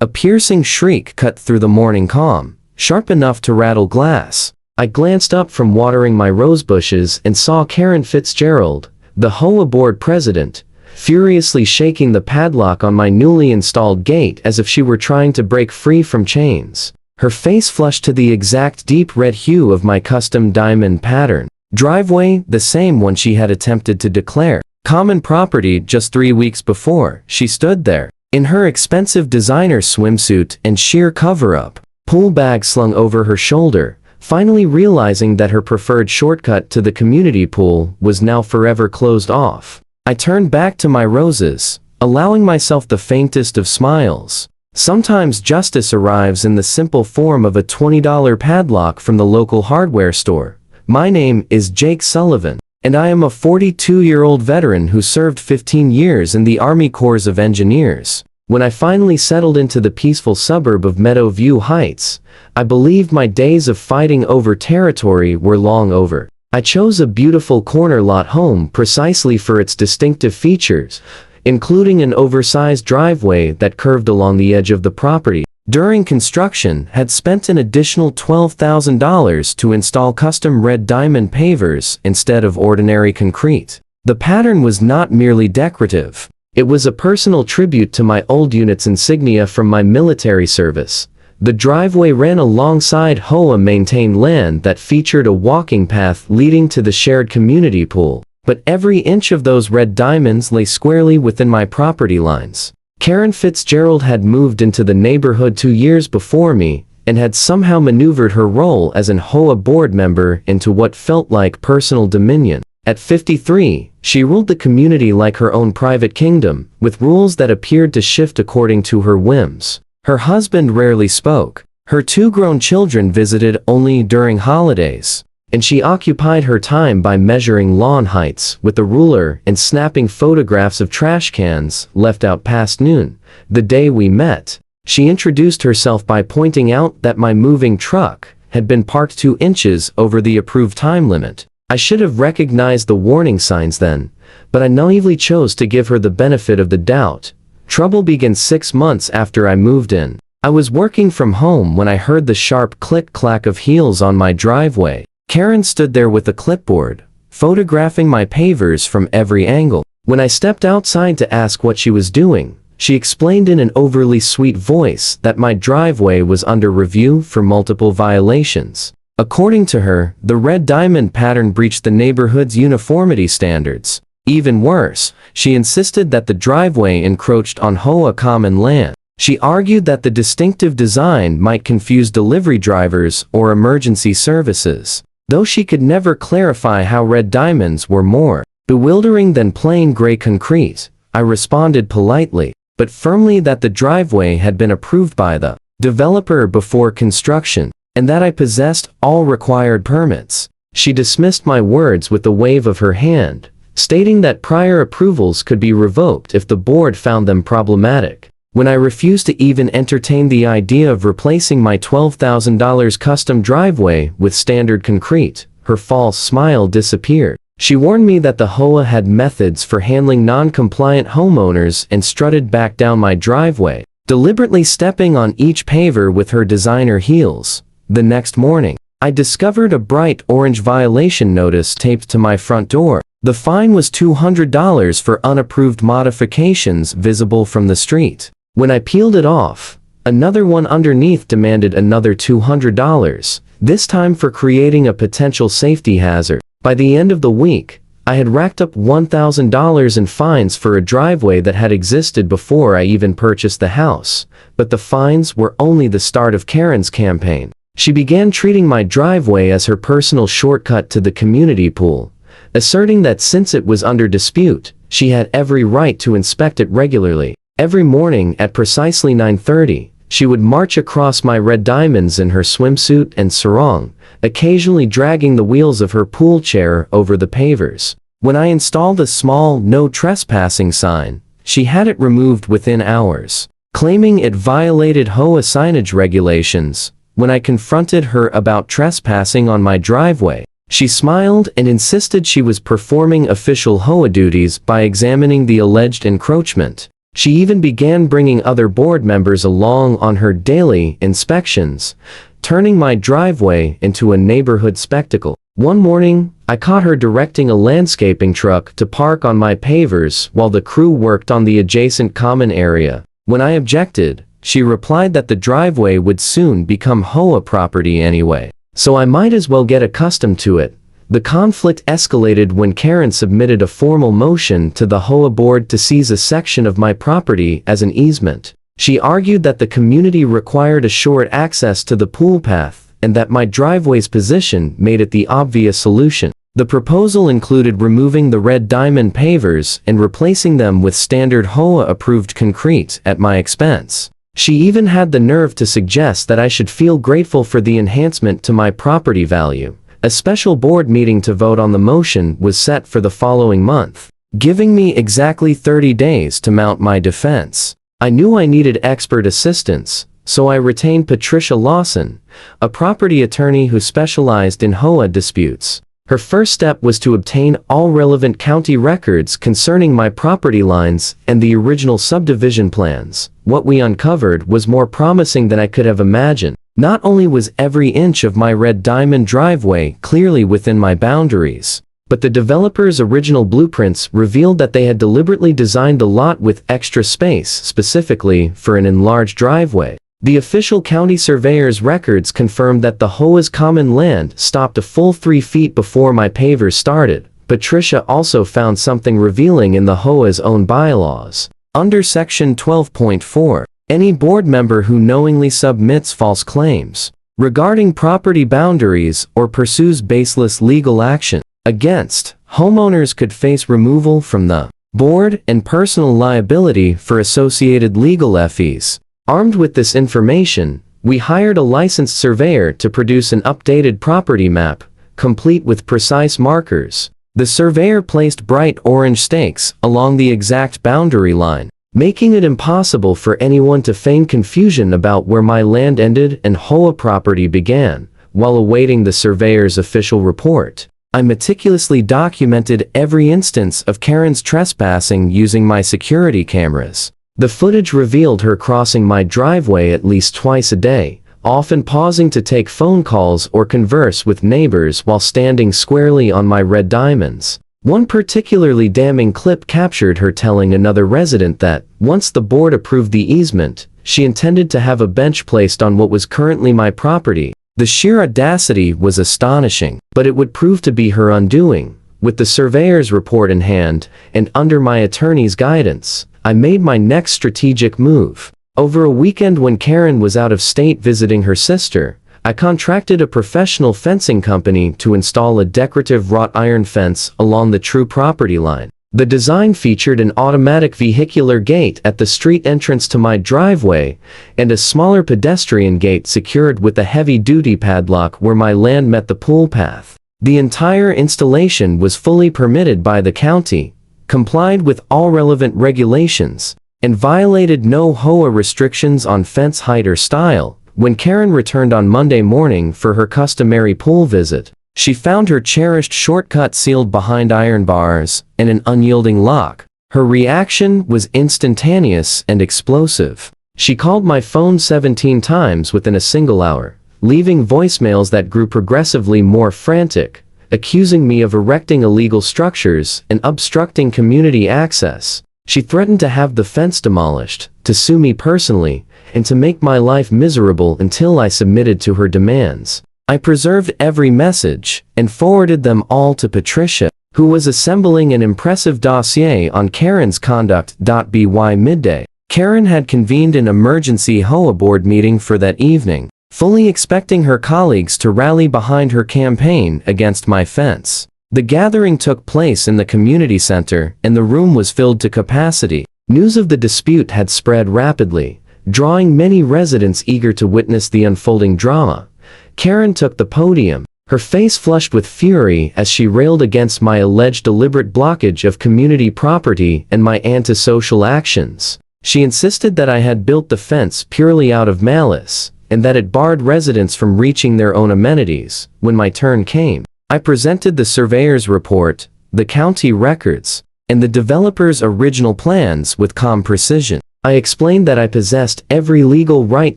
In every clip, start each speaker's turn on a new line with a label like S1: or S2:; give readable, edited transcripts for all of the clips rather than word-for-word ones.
S1: A piercing shriek cut through the morning calm, sharp enough to rattle glass. I glanced up from watering my rose bushes and saw Karen Fitzgerald, the HOA board president, furiously shaking the padlock on my newly installed gate as if she were trying to break free from chains. Her face flushed to the exact deep red hue of my custom diamond pattern driveway, the same one she had attempted to declare common property just 3 weeks before. She stood there, in her expensive designer swimsuit and sheer cover-up, pool bag slung over her shoulder, finally realizing that her preferred shortcut to the community pool was now forever closed off. I turned back to my roses, allowing myself the faintest of smiles. Sometimes justice arrives in the simple form of a $20 padlock from the local hardware store. My name is Jake Sullivan, and I am a 42-year-old veteran who served 15 years in the Army Corps of Engineers. When I finally settled into the peaceful suburb of Meadowview Heights, I believed my days of fighting over territory were long over. I chose a beautiful corner lot home precisely for its distinctive features, including an oversized driveway that curved along the edge of the property. During construction, had spent an additional $12,000 to install custom red diamond pavers instead of ordinary concrete. The pattern was not merely decorative. It was a personal tribute to my old unit's insignia from my military service. The driveway ran alongside HOA-maintained land that featured a walking path leading to the shared community pool, but every inch of those red diamonds lay squarely within my property lines. Karen Fitzgerald had moved into the neighborhood 2 years before me, and had somehow maneuvered her role as an HOA board member into what felt like personal dominion. At 53, she ruled the community like her own private kingdom, with rules that appeared to shift according to her whims. Her husband rarely spoke. Her 2 grown children visited only during holidays, and she occupied her time by measuring lawn heights with a ruler and snapping photographs of trash cans left out past noon. The day we met, she introduced herself by pointing out that my moving truck had been parked 2 inches over the approved time limit. I should have recognized the warning signs then, but I naively chose to give her the benefit of the doubt. Trouble began 6 months after I moved in. I was working from home when I heard the sharp click-clack of heels on my driveway. Karen stood there with a clipboard, photographing my pavers from every angle. When I stepped outside to ask what she was doing, she explained in an overly sweet voice that my driveway was under review for multiple violations. According to her, the red diamond pattern breached the neighborhood's uniformity standards. Even worse, she insisted that the driveway encroached on HOA common land. She argued that the distinctive design might confuse delivery drivers or emergency services. Though she could never clarify how red diamonds were more bewildering than plain gray concrete, I responded politely, but firmly that the driveway had been approved by the developer before construction, and that I possessed all required permits. She dismissed my words with a wave of her hand, stating that prior approvals could be revoked if the board found them problematic. When I refused to even entertain the idea of replacing my $12,000 custom driveway with standard concrete, her false smile disappeared. She warned me that the HOA had methods for handling non-compliant homeowners and strutted back down my driveway, deliberately stepping on each paver with her designer heels. The next morning, I discovered a bright orange violation notice taped to my front door. The fine was $200 for unapproved modifications visible from the street. When I peeled it off, another one underneath demanded another $200, this time for creating a potential safety hazard. By the end of the week, I had racked up $1,000 in fines for a driveway that had existed before I even purchased the house, but the fines were only the start of Karen's campaign. She began treating my driveway as her personal shortcut to the community pool, asserting that since it was under dispute, she had every right to inspect it regularly. Every morning at precisely 9:30, she would march across my red diamonds in her swimsuit and sarong, occasionally dragging the wheels of her pool chair over the pavers. When I installed a small "No Trespassing" sign, she had it removed within hours, claiming it violated HOA signage regulations. When I confronted her about trespassing on my driveway, she smiled and insisted she was performing official HOA duties by examining the alleged encroachment. She even began bringing other board members along on her daily inspections, turning my driveway into a neighborhood spectacle. One morning, I caught her directing a landscaping truck to park on my pavers while the crew worked on the adjacent common area. When I objected, she replied that the driveway would soon become HOA property anyway, so I might as well get accustomed to it. The conflict escalated when Karen submitted a formal motion to the HOA board to seize a section of my property as an easement. She argued that the community required assured access to the pool path, and that my driveway's position made it the obvious solution. The proposal included removing the red diamond pavers and replacing them with standard HOA-approved concrete at my expense. She even had the nerve to suggest that I should feel grateful for the enhancement to my property value. A special board meeting to vote on the motion was set for the following month, giving me exactly 30 days to mount my defense. I knew I needed expert assistance, so I retained Patricia Lawson, a property attorney who specialized in HOA disputes. Her first step was to obtain all relevant county records concerning my property lines and the original subdivision plans. What we uncovered was more promising than I could have imagined. Not only was every inch of my red diamond driveway clearly within my boundaries, but the developer's original blueprints revealed that they had deliberately designed the lot with extra space specifically for an enlarged driveway. The official county surveyor's records confirmed that the HOA's common land stopped a full 3 feet before my pavers started. Patricia also found something revealing in the HOA's own bylaws. Under Section 12.4, any board member who knowingly submits false claims regarding property boundaries or pursues baseless legal action against homeowners could face removal from the board and personal liability for associated legal fees. Armed with this information, we hired a licensed surveyor to produce an updated property map, complete with precise markers. The surveyor placed bright orange stakes along the exact boundary line, making it impossible for anyone to feign confusion about where my land ended and HOA property began. While awaiting the surveyor's official report, I meticulously documented every instance of Karen's trespassing using my security cameras. The footage revealed her crossing my driveway at least twice a day, often pausing to take phone calls or converse with neighbors while standing squarely on my red diamonds. One particularly damning clip captured her telling another resident that, once the board approved the easement, she intended to have a bench placed on what was currently my property. The sheer audacity was astonishing, but it would prove to be her undoing. With the surveyor's report in hand, and under my attorney's guidance, I made my next strategic move. Over a weekend when Karen was out of state visiting her sister, I contracted a professional fencing company to install a decorative wrought iron fence along the true property line. The design featured an automatic vehicular gate at the street entrance to my driveway, and a smaller pedestrian gate secured with a heavy-duty padlock where my land met the pool path. The entire installation was fully permitted by the county, complied with all relevant regulations, and violated no HOA restrictions on fence height or style. When Karen returned on Monday morning for her customary pool visit, she found her cherished shortcut sealed behind iron bars and an unyielding lock. Her reaction was instantaneous and explosive. She called my phone 17 times within a single hour, leaving voicemails that grew progressively more frantic, accusing me of erecting illegal structures and obstructing community access. She threatened to have the fence demolished, to sue me personally, and to make my life miserable until I submitted to her demands. I preserved every message and forwarded them all to Patricia, who was assembling an impressive dossier on Karen's conduct. By midday, Karen had convened an emergency HOA board meeting for that evening, fully expecting her colleagues to rally behind her campaign against my fence. The gathering took place in the community center, and the room was filled to capacity. News of the dispute had spread rapidly, drawing many residents eager to witness the unfolding drama. Karen took the podium, her face flushed with fury as she railed against my alleged deliberate blockage of community property and my antisocial actions. She insisted that I had built the fence purely out of malice, and that it barred residents from reaching their own amenities. When my turn came, I presented the surveyor's report, the county records, and the developer's original plans with calm precision. I explained that I possessed every legal right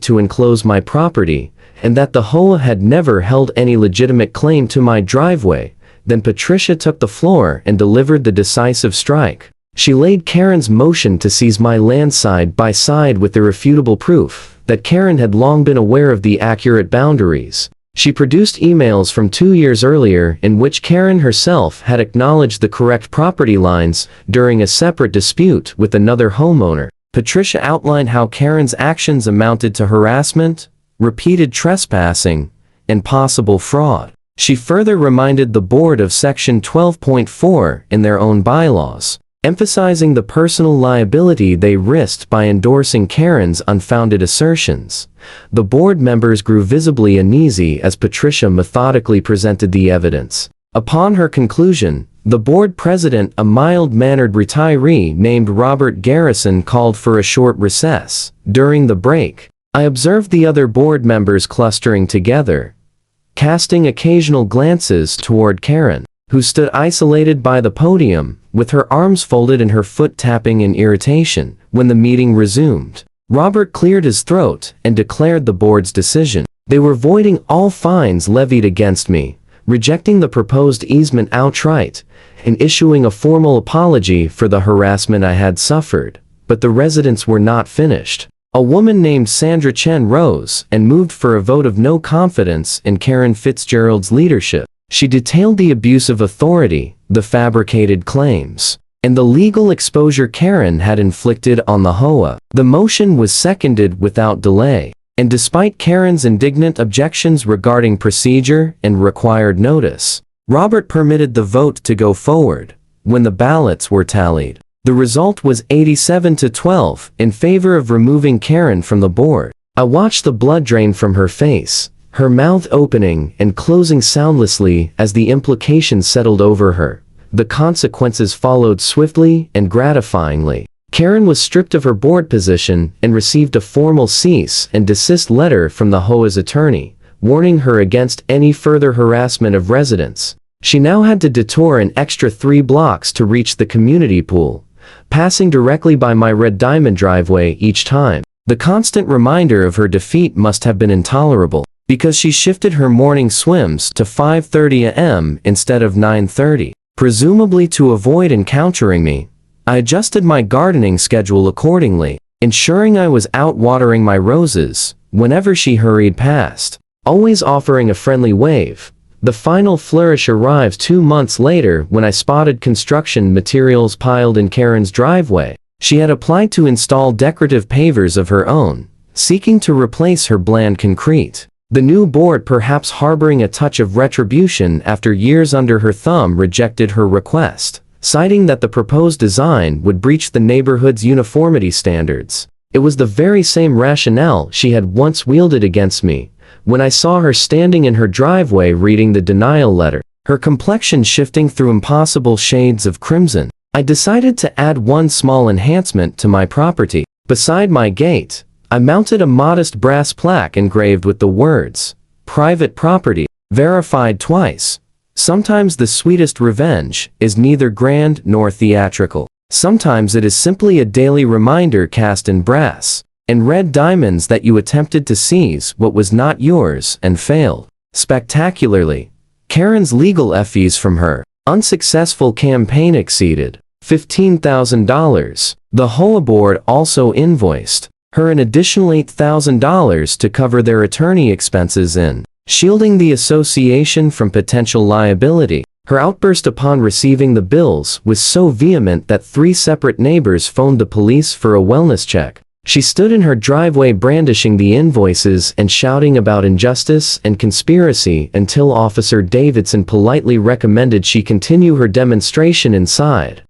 S1: to enclose my property, and that the HOA had never held any legitimate claim to my driveway. Then Patricia took the floor and delivered the decisive strike. She laid Karen's motion to seize my land side by side with irrefutable proof that Karen had long been aware of the accurate boundaries. She produced emails from 2 years earlier in which Karen herself had acknowledged the correct property lines during a separate dispute with another homeowner. Patricia outlined how Karen's actions amounted to harassment, repeated trespassing, and possible fraud. She further reminded the board of Section 12.4 in their own bylaws, emphasizing the personal liability they risked by endorsing Karen's unfounded assertions. The board members grew visibly uneasy as Patricia methodically presented the evidence. Upon her conclusion, the board president, a mild-mannered retiree named Robert Garrison, called for a short recess. During the break, I observed the other board members clustering together, casting occasional glances toward Karen, who stood isolated by the podium, with her arms folded and her foot tapping in irritation. When the meeting resumed, Robert cleared his throat and declared the board's decision. They were voiding all fines levied against me, rejecting the proposed easement outright, and issuing a formal apology for the harassment I had suffered. But the residents were not finished. A woman named Sandra Chen rose and moved for a vote of no confidence in Karen Fitzgerald's leadership. She detailed the abuse of authority, the fabricated claims, and the legal exposure Karen had inflicted on the HOA. The motion was seconded without delay, and despite Karen's indignant objections regarding procedure and required notice, Robert permitted the vote to go forward. When the ballots were tallied, the result was 87-12 in favor of removing Karen from the board. I watched the blood drain from her face, her mouth opening and closing soundlessly as the implications settled over her. The consequences followed swiftly and gratifyingly. Karen was stripped of her board position and received a formal cease and desist letter from the HOA's attorney, warning her against any further harassment of residents. She now had to detour an extra 3 blocks to reach the community pool, passing directly by my red diamond driveway each time. The constant reminder of her defeat must have been intolerable, because she shifted her morning swims to 5:30 a.m. instead of 9:30. Presumably to avoid encountering me, I adjusted my gardening schedule accordingly, ensuring I was out watering my roses whenever she hurried past, always offering a friendly wave. The final flourish arrived 2 months later when I spotted construction materials piled in Karen's driveway. She had applied to install decorative pavers of her own, seeking to replace her bland concrete. The new board, perhaps harboring a touch of retribution after years under her thumb, rejected her request, citing that the proposed design would breach the neighborhood's uniformity standards. It was the very same rationale she had once wielded against me when I saw her standing in her driveway reading the denial letter, her complexion shifting through impossible shades of crimson. I decided to add one small enhancement to my property. Beside my gate, I mounted a modest brass plaque engraved with the words, "Private property, verified twice." Sometimes the sweetest revenge is neither grand nor theatrical. Sometimes it is simply a daily reminder cast in brass and red diamonds that you attempted to seize what was not yours and failed spectacularly. Karen's legal fees from her unsuccessful campaign exceeded $15,000. The HOA board also invoiced her an additional $8,000 to cover their attorney expenses in shielding the association from potential liability. Her outburst upon receiving the bills was so vehement that 3 separate neighbors phoned the police for a wellness check. She stood in her driveway brandishing the invoices and shouting about injustice and conspiracy until Officer Davidson politely recommended she continue her demonstration inside.